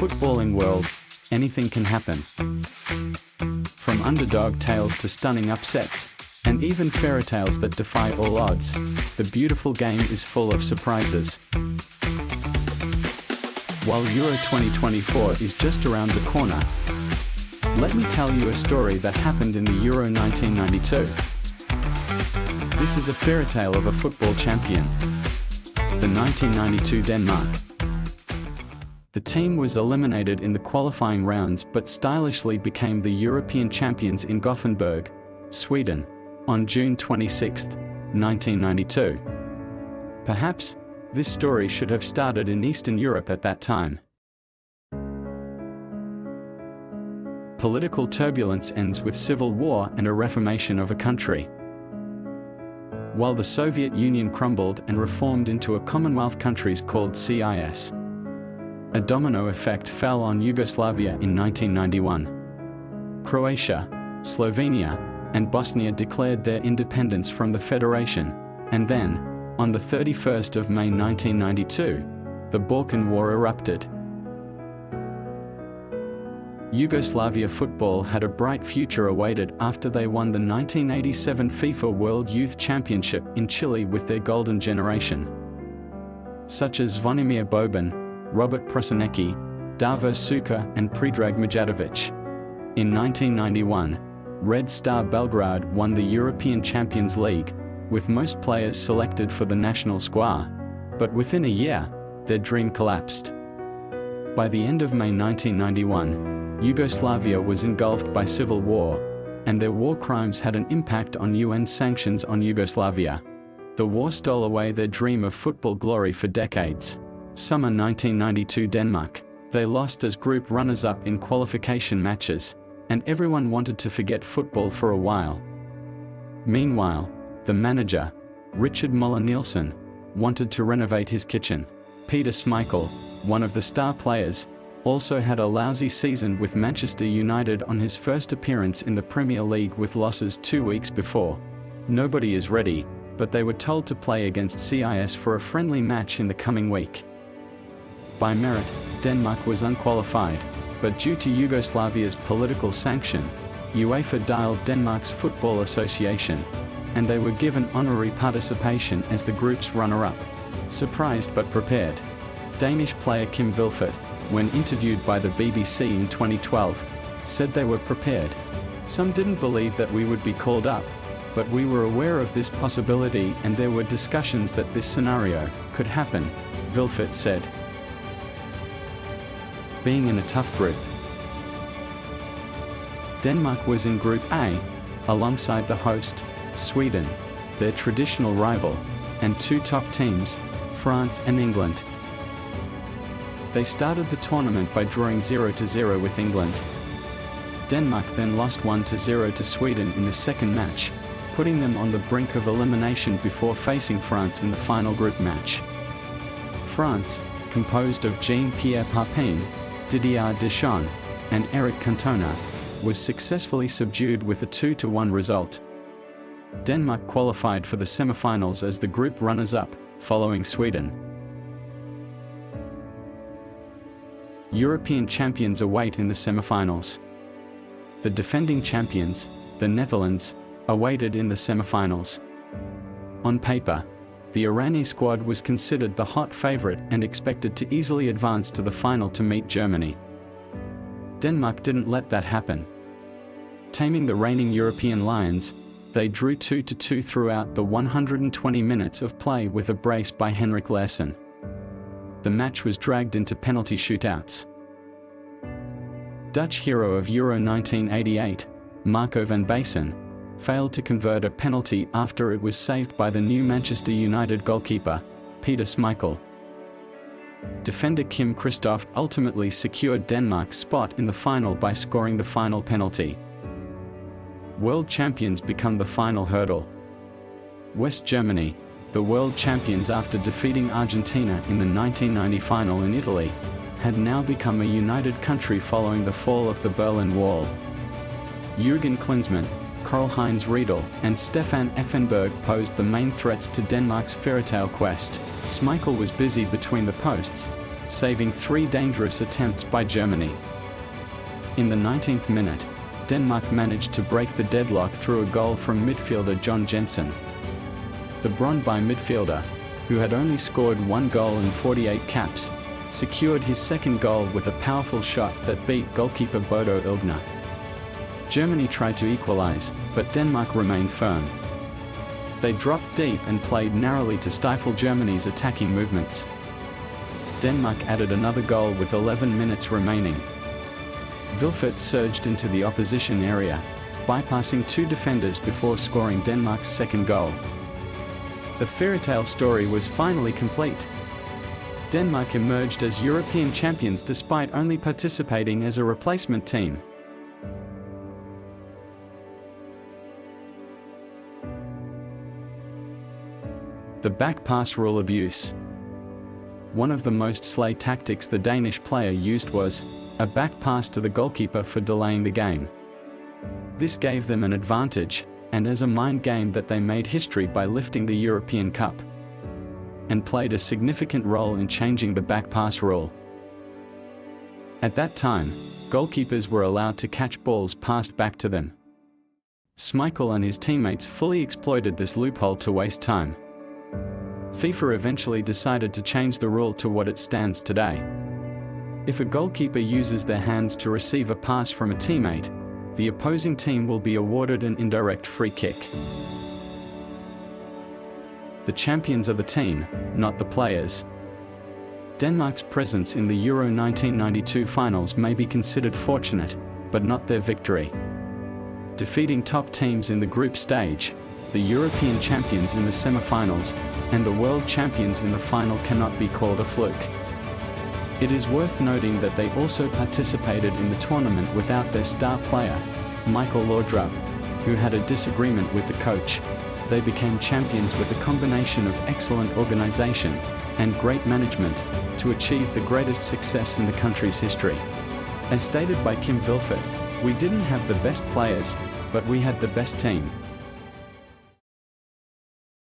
footballing world, anything can happen. From underdog tales to stunning upsets, and even fairy tales that defy all odds, the beautiful game is full of surprises. While Euro 2024 is just around the corner, let me tell you a story that happened in the Euro 1992. This is a fairy tale of a football champion, the 1992 Denmark. The team was eliminated in the qualifying rounds but stylishly became the European champions in Gothenburg, Sweden, on June 26, 1992. Perhaps, this story should have started in Eastern Europe at that time. Political turbulence ends with civil war and a reformation of a country. While the Soviet Union crumbled and reformed into a Commonwealth countries called CIS, a domino effect fell on Yugoslavia in 1991. Croatia, Slovenia, and Bosnia declared their independence from the Federation, and then, on the 31st of May 1992, the Balkan War erupted. Yugoslavia football had a bright future awaited after they won the 1987 FIFA World Youth Championship in Chile with their golden generation, such as Zvonimir Boban, Robert Prosinecki, Davor Suker and Predrag Mijatovic. In 1991, Red Star Belgrade won the European Champions League, with most players selected for the national squad, but within a year, their dream collapsed. By the end of May 1991, Yugoslavia was engulfed by civil war, and their war crimes had an impact on UN sanctions on Yugoslavia. The war stole away their dream of football glory for decades. Summer 1992 Denmark, they lost as group runners-up in qualification matches, and everyone wanted to forget football for a while. Meanwhile, the manager, Richard Møller Nielsen, wanted to renovate his kitchen. Peter Schmeichel, one of the star players, also had a lousy season with Manchester United on his first appearance in the Premier League with losses 2 weeks before. Nobody is ready, but they were told to play against CIS for a friendly match in the coming week. By merit, Denmark was unqualified, but due to Yugoslavia's political sanction, UEFA dialed Denmark's Football Association, and they were given honorary participation as the group's runner-up. Surprised but prepared, Danish player Kim Vilfert, when interviewed by the BBC in 2012, said they were prepared. Some didn't believe that we would be called up, but we were aware of this possibility and there were discussions that this scenario could happen, Vilfert said. Being in a tough group. Denmark was in Group A, alongside the host, Sweden, their traditional rival, and two top teams, France and England. They started the tournament by drawing 0-0 with England. Denmark then lost 1-0 to Sweden in the second match, putting them on the brink of elimination before facing France in the final group match. France, composed of Jean-Pierre Papin, Didier Deschamps, and Eric Cantona, was successfully subdued with a 2-1 result. Denmark qualified for the semi-finals as the group runners-up, following Sweden. European champions await in the semi-finals. The defending champions, the Netherlands, awaited in the semi-finals. On paper, the Irani squad was considered the hot favorite and expected to easily advance to the final to meet Germany. Denmark didn't let that happen. Taming the reigning European Lions, they drew 2-2 throughout the 120 minutes of play with a brace by Henrik Larsson. The match was dragged into penalty shootouts. Dutch hero of Euro 1988, Marco van Basten, failed to convert a penalty after it was saved by the new Manchester United goalkeeper, Peter Schmeichel. Defender Kim Christoph ultimately secured Denmark's spot in the final by scoring the final penalty. World champions become the final hurdle. West Germany, the world champions after defeating Argentina in the 1990 final in Italy, had now become a united country following the fall of the Berlin Wall. Jürgen Klinsmann, Karl-Heinz Riedel, and Stefan Effenberg posed the main threats to Denmark's fairytale quest. Schmeichel was busy between the posts, saving 3 dangerous attempts by Germany. In the 19th minute, Denmark managed to break the deadlock through a goal from midfielder John Jensen. The Brøndby midfielder, who had only scored 1 goal in 48 caps, secured his second goal with a powerful shot that beat goalkeeper Bodo Illgner. Germany tried to equalize, but Denmark remained firm. They dropped deep and played narrowly to stifle Germany's attacking movements. Denmark added another goal with 11 minutes remaining. Vilfort surged into the opposition area, bypassing 2 defenders before scoring Denmark's second goal. The fairytale story was finally complete. Denmark emerged as European champions despite only participating as a replacement team. The back pass rule abuse. One of the most sly tactics the Danish player used was a back pass to the goalkeeper for delaying the game. This gave them an advantage, and as a mind game that they made history by lifting the European Cup, and played a significant role in changing the back pass rule. At that time, goalkeepers were allowed to catch balls passed back to them. Schmeichel and his teammates fully exploited this loophole to waste time. FIFA eventually decided to change the rule to what it stands today. If a goalkeeper uses their hands to receive a pass from a teammate, the opposing team will be awarded an indirect free kick. The champions are the team, not the players. Denmark's presence in the Euro 1992 finals may be considered fortunate, but not their victory. Defeating top teams in the group stage, the European champions in the semi-finals, and the world champions in the final cannot be called a fluke. It is worth noting that they also participated in the tournament without their star player, Michael Laudrup, who had a disagreement with the coach. They became champions with a combination of excellent organization and great management to achieve the greatest success in the country's history. As stated by Kim Vilfort, "We didn't have the best players, but we had the best team."